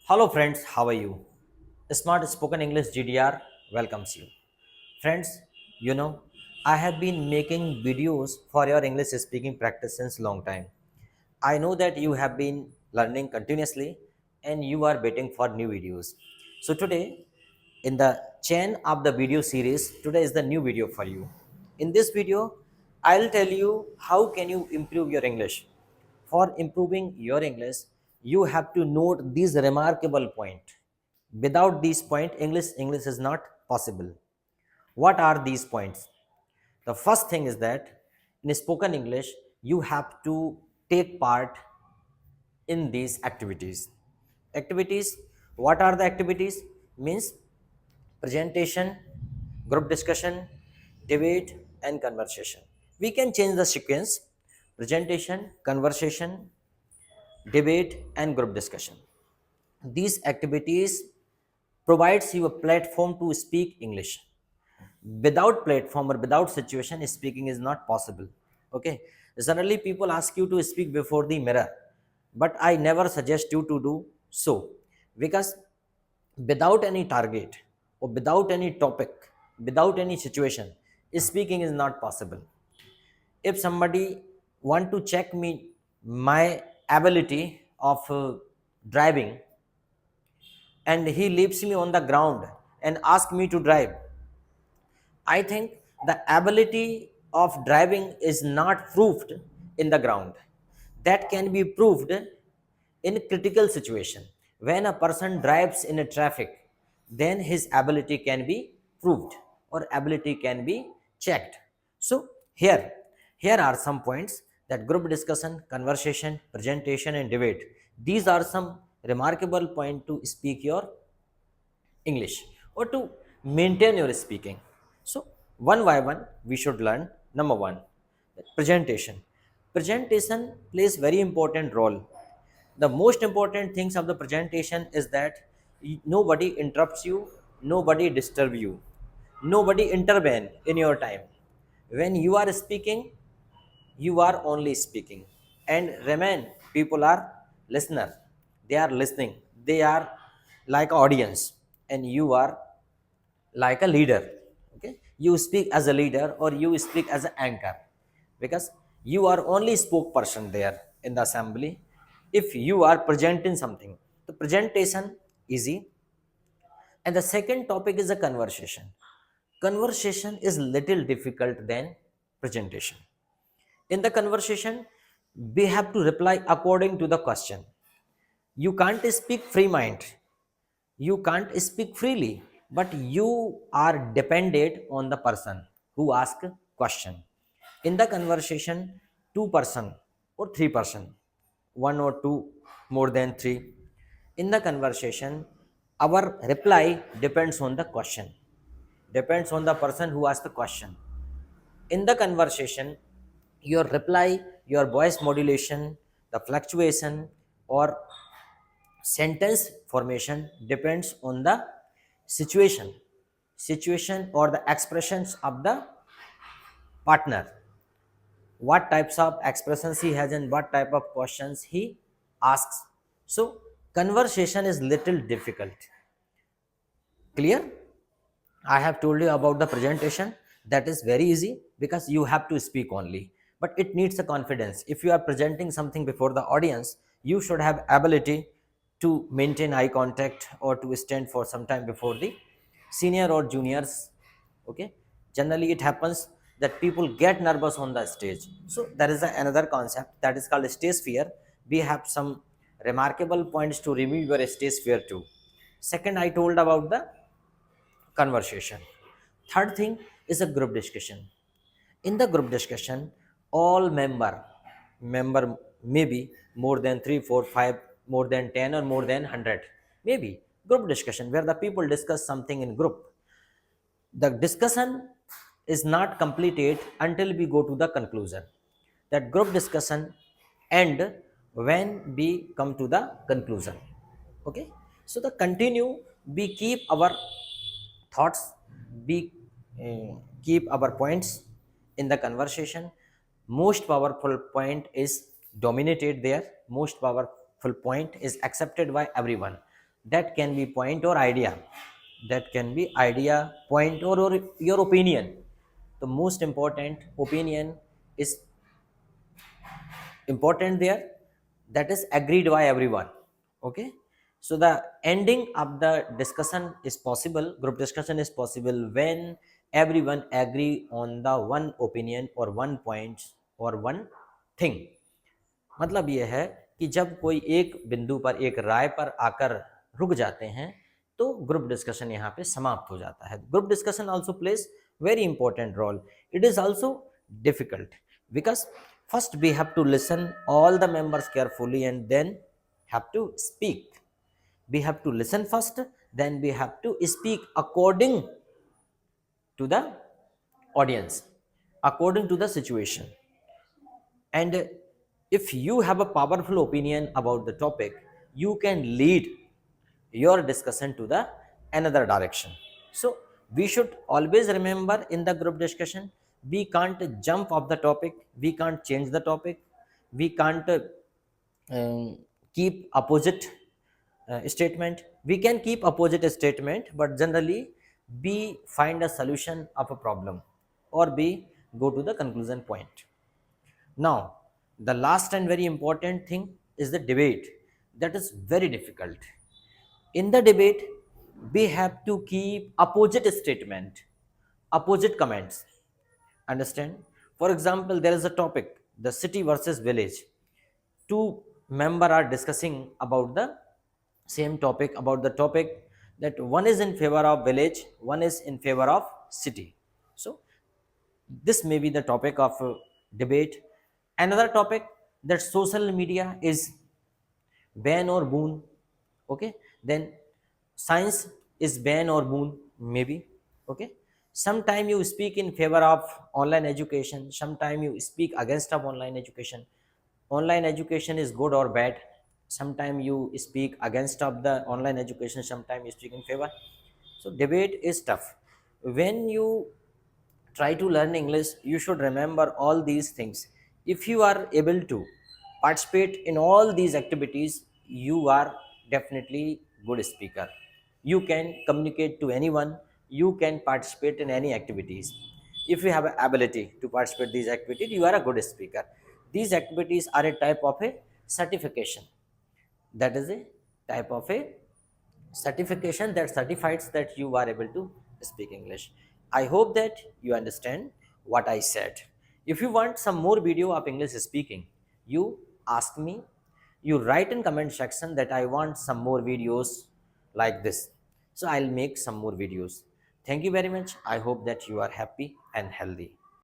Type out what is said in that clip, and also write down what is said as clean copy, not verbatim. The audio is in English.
Hello friends, how are you? Smart Spoken English GDR welcomes you. Friends, I have been making videos for your English speaking practice since long time. I know that you have been learning continuously and you are waiting for new videos. So today, in the chain of the video series, today is the new video for you. In this video, I'll tell you how can you improve your English. For improving your English, you have to note these remarkable point. Without these point, English is not possible. What are these points? The first thing is that in spoken English, you have to take part in these activities. Activities, what are the activities? Means presentation, group discussion, debate, and conversation. We can change the sequence: presentation, conversation, debate, and group discussion. These activities provides you a platform to speak English. Without platform or without situation, speaking is not possible. Okay, generally people ask you to speak before the mirror, but I never suggest you to do so, because without any target or without any topic, without any situation, speaking is not possible. If somebody want to check me my ability of driving, and he leaves me on the ground and ask me to drive, I think the ability of driving is not proved in the ground. That can be proved in critical situation. When a person drives in a traffic, then his ability can be proved or ability can be checked. So here are some points: that group discussion, conversation, presentation, and debate. These are some remarkable point to speak your English or to maintain your speaking. So, one by one, we should learn. Number one, presentation. Presentation plays very important role. The most important things of the presentation is that nobody interrupts you, nobody disturb you, nobody intervene in your time. When you are speaking, you are only speaking, and remain people are listener. They are listening. They are like audience, and you are like a leader. Okay, you speak as a leader or you speak as an anchor, because you are only spokesperson there in the assembly. If you are presenting something, the presentation easy. And the second topic is a conversation. Conversation is little difficult than presentation. In the conversation, we have to reply according to the question. You can't speak free mind, you can't speak freely, but you are dependent on the person who ask question. In the conversation, two-person or three-person, one or two, more than three, in the conversation, our reply depends on the question, depends on the person who asked the question. In the conversation, your reply, your voice modulation, the fluctuation, or sentence formation depends on the situation or the expressions of the partner, what types of expressions he has and what type of questions he asks. So conversation is little difficult. Clear? I have told you about the presentation. That is very easy because you have to speak only. But it needs a confidence. If you are presenting something before the audience, you should have ability to maintain eye contact or to stand for some time before the senior or juniors. Okay. Generally, it happens that people get nervous on the stage. So there is another concept that is called stage fear. We have some remarkable points to remove your stage fear too. Second, I told about the conversation. Third thing is a group discussion. In the group discussion, all member maybe more than 3, 4, 5, more than 10 or more than 100, maybe group discussion where the people discuss something in group. The discussion is not completed until we go to the conclusion. That group discussion end when we come to the conclusion. Okay, so the continue, we keep our thoughts, we keep our points in the conversation. Most powerful point is dominated there, most powerful point is accepted by everyone. That can be point or idea. That can be idea, point, or your opinion. The most important opinion is important there, that is agreed by everyone. Okay, so the ending of the discussion is possible, group discussion is possible when everyone agree on the one opinion or one point or one thing. मतलब ये है कि जब कोई एक बिंदु पर एक राय पर आकर रुक जाते हैं तो ग्रुप डिस्कशन यहाँ पे समाप्त हो जाता है. Group discussion also place very important role. It is also difficult because first we have to listen all the members carefully and then have to speak. We have to listen first, then we have to speak according to the audience, according to the situation. And if you have a powerful opinion about the topic, you can lead your discussion to the another direction. So we should always remember in the group discussion, we can't jump off the topic, we can't change the topic, we can't keep opposite statement. We can keep opposite statement, but generally we find a solution of a problem or we go to the conclusion point. Now, the last and very important thing is the debate. That is very difficult. In the debate, we have to keep opposite statement, opposite comments. Understand? For example, there is a topic, the city versus village. Two members are discussing about the same topic, about the topic that one is in favor of village, one is in favor of city. So this may be the topic of debate. Another topic, that social media is ban or boon. Okay, then science is ban or boon, maybe. Okay, sometime you speak in favor of online education, sometime you speak against of online education. Online education is good or bad, sometime you speak against of the online education, sometime you speak in favor. So debate is tough. When you try to learn English, you should remember all these things. If you are able to participate in all these activities, you are definitely good speaker. You can communicate to anyone, you can participate in any activities. If you have ability to participate these activities, you are a good speaker. These activities are a type of a certification. That is a type of a certification that certifies that you are able to speak English. I hope that you understand what I said. If you want some more video of English speaking, you ask me, you write in comment section that I want some more videos like this. So I'll make some more videos. Thank you very much. I hope that you are happy and healthy.